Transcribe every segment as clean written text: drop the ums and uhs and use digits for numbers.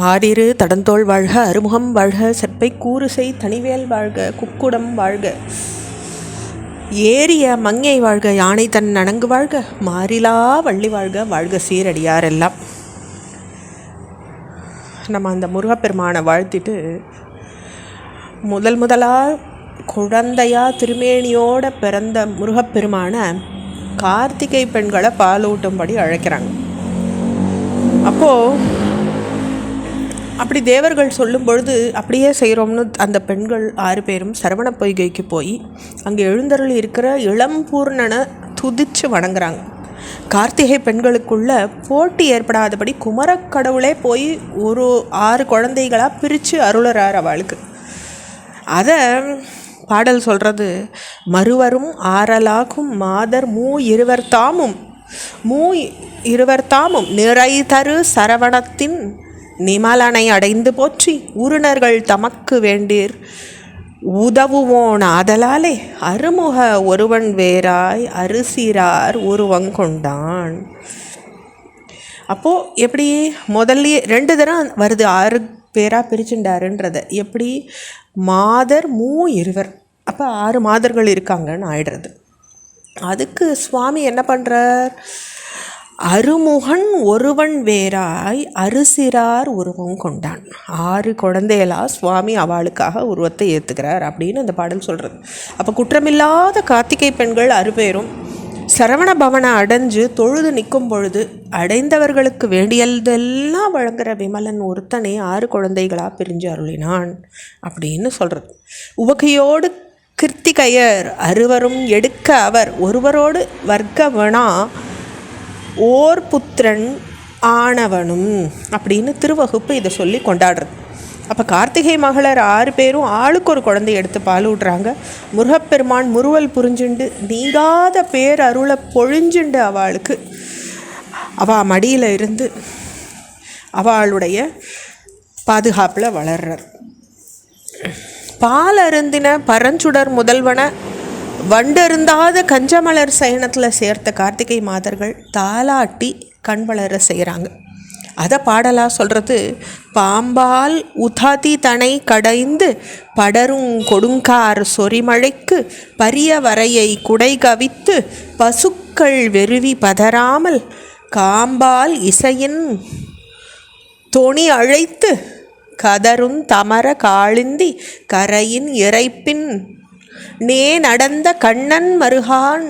ஆரிரு தடந்தோள் வாழ்க, அருமுகம் வாழ்க, செப்பை கூறுசை தனிவேல் வாழ்க, குக்குடம் வாழ்க, ஏரிய மங்கை வாழ்க, யானை தன் நனங்கு வாழ்க, மாறிலா வள்ளி வாழ்க, வாழ்க சீரடியார் எல்லாம். நம்ம அந்த முருகப்பெருமானை வாழ்த்திட்டு முதலாக குழந்தையா திருமேனியோட பிறந்த முருகப்பெருமானை கார்த்திகை பெண்களை பாலூட்டும்படி அழைக்கிறாங்க. அப்போது அப்படி தேவர்கள் சொல்லும் பொழுது அப்படியே செய்கிறோம்னு அந்த பெண்கள் 6 பேரும் சரவண பொய்கைக்கு போய் அங்கே எழுந்தருள் இருக்கிற இளம்பூர்ணனை துதித்து வணங்குறாங்க. கார்த்திகை பெண்களுக்குள்ள போட்டி ஏற்படாதபடி குமரக்கடவுளே போய் ஒரு 6 குழந்தைகளாக பிரித்து அருளறார் அவளுக்கு. அதை பாடல் சொல்கிறது, மறுவரும் ஆறலாகும் மாதர் மூ இருவர் தாமும் நிறை தரு சரவணத்தின் நிமலனை அடைந்து போற்றி உறுணர்கள் தமக்கு வேண்டீர் உதவுவோன் ஆதலாலே அருமுக ஒருவன் வேறாய் அரிசிரார் உருவங்கொண்டான். அப்போது எப்படி முதல்ல 2 தரம் வருது 6 பேராக பிரிச்சுண்டாருன்றத, எப்படி மாதர் இருவர், அப்போ 6 மாதர்கள் இருக்காங்கன்னு ஆயிடுறது. அதுக்கு சுவாமி என்ன பண்ணுறார், அருமுகன் ஒருவன் வேறாய் அரிசிரார் உருவம் கொண்டான். 6 குழந்தைகளா சுவாமி அவளுக்காக உருவத்தை ஏற்றுக்கிறார் அப்படின்னு அந்த பாடல் சொல்கிறது. அப்போ குற்றமில்லாத கார்த்திகை பெண்கள் 6 பேரும் சரவண பவனை அடைஞ்சு தொழுது நிற்கும் பொழுது அடைந்தவர்களுக்கு வேண்டியதெல்லாம் வழங்குகிற விமலன் ஒருத்தனே 6 குழந்தைகளாக பிரிஞ்சு அருளினான் அப்படின்னு சொல்கிறது. உவகையோடு கிருத்திகையர் அறுவரும் எடுக்க அவர் ஒருவரோடு வர்க்கவனா ஓர் புத்திரன் ஆனவனும் அப்படின்னு திருவகுப்பு இதை சொல்லி கொண்டாடுறது. அப்போ கார்த்திகை மகளர் 6 பேரும் ஆளுக்கு ஒரு குழந்தை எடுத்து பால் விட்றாங்க. முருகப்பெருமான் முறுவல் புரிஞ்சுண்டு நீங்காத பேர் அருளை பொழிஞ்சுண்டு அவளுக்கு அவள் மடியில் இருந்து அவளுடைய பாதுகாப்பில் வளர்றார். பால் அருந்தின பரஞ்சுடர் முதல்வன வண்டருந்தாத கஞ்சமலர் சயனத்தில் சேர்த்த கார்த்திகை மாதர்கள் தாலாட்டி கண் வளர செய்கிறாங்க. அதை பாடலாக சொல்கிறது, பாம்பால் உதாதி தனை கடைந்து படரும் கொடுங்கார் சொரிமழைக்கு பரிய வரையை குடை கவித்து பசுக்கள் வெறுவி பதறாமல் காம்பால் இசையின் தொனி அழைத்து கதரும் தமர காளிந்தி கரையின் இறைப்பின் நே நடந்த கண்ணன் மருகான்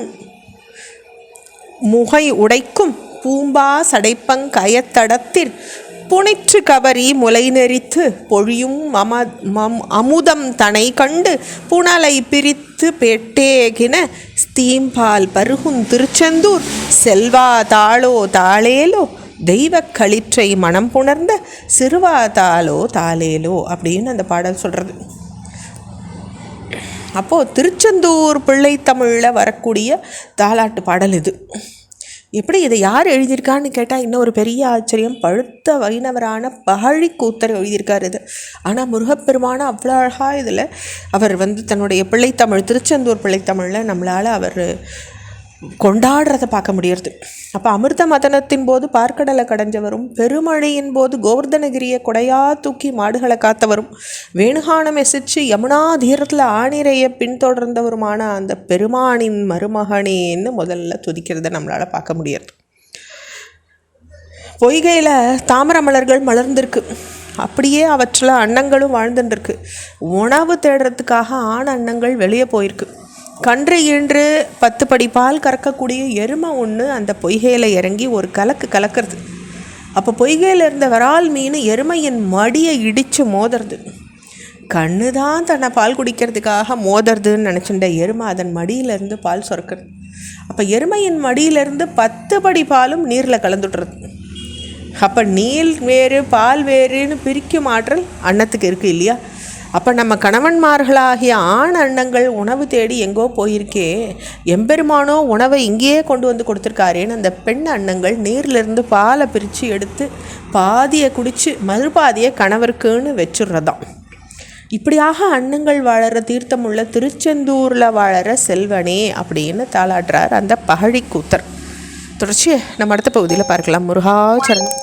முகை உடைக்கும் பூம்பா சடைப்பங் கயத்தடத்தில் புனிற்று கவரி முலை நெறித்து பொழியும் அமுதம் தனை கண்டு புனலை பிரித்து பெட்டேகின ஸ்தீம்பால் பருகும் திருச்செந்தூர் செல்வா தாளோ தாளேலோ தெய்வ களிற்றை மனம் புணர்ந்த சிறுவா தாளோ தாளேலோ அப்படின்னு அந்த பாடல் சொல்கிறது. அப்போது திருச்செந்தூர் பிள்ளை தமிழில் வரக்கூடிய தாலாட்டு பாடல் இது. எப்படி இதை யார் எழுதியிருக்கான்னு கேட்டால் இன்னும் ஒரு பெரிய ஆச்சரியம், பழுத்த வைணவரான பகழிக்கூத்தர் எழுதியிருக்கார் இது. ஆனால் முருகப்பெருமான அவ்வளோ அழகாக இதில் அவர் தன்னுடைய பிள்ளைத்தமிழ் திருச்செந்தூர் பிள்ளைத்தமிழில் நம்மளால் அவர் கொண்டாடுறதை பார்க்க முடியறது. அப்போ அமிர்த மதனத்தின் போது பார்க்கடலை கடைஞ்சவரும், பெருமழையின் போது கோவர்தனகிரியை கொடையா தூக்கி மாடுகளை காத்தவரும், வேணுகானம் எசிச்சு யமுனா தீரத்தில் ஆணிரையை பின்தொடர்ந்தவருமான அந்த பெருமானின் மருமகனேன்னு முதல்ல துதிக்கிறத நம்மளால் பார்க்க முடியாது. பொய்கையில் தாமரை மலர்கள் மலர்ந்திருக்கு, அப்படியே அவற்றில் அன்னங்களும் வாழ்ந்துட்டுருக்கு. உணவு தேடுறதுக்காக ஆண் அன்னங்கள் வெளியே போயிருக்கு. கன்று ஈன்று 10 படி பால் கறக்கக்கூடிய எருமை ஒன்று அந்த பொய்கையில் இறங்கி ஒரு கலக்கிறது. அப்போ பொய்கையில் இருந்த விரால் மீன் எருமையின் மடியை இடித்து மோதுறது. கண்ணு தான் தன்னை பால் குடிக்கிறதுக்காக மோதுறதுன்னு நினச்சிட்ட எருமை அதன் மடியிலேருந்து பால் சுரக்கிறது. அப்போ எருமையின் மடியிலேருந்து 10 படி பாலும் நீரில் கலந்துடுறது. அப்போ நீர் வேறு பால் வேறுன்னு பிரிக்கும் ஆற்றல் அன்னத்துக்கு இருக்குது இல்லையா? அப்போ நம்ம கணவன்மார்களாகிய ஆண் அன்னங்கள் உணவு தேடி எங்கோ போயிருக்கே, எம்பெருமானோ உணவை இங்கேயே கொண்டு வந்து கொடுத்துருக்காரேன்னு அந்த பெண் அன்னங்கள் நீர்லேருந்து பாலை பிரித்து எடுத்து பாதியை குடித்து மறுபாதியை கணவருக்குன்னு வச்சுடுறதாம். இப்படியாக அன்னங்கள் வாழற தீர்த்தமுள்ள திருச்செந்தூரில் வாழற செல்வனே அப்படின்னு தாளாட்டுறார் அந்த பகழிக்கூத்தர். தொடர்ச்சி நம்ம அடுத்த பகுதியில் பார்க்கலாம். முருகாச்சரணம்.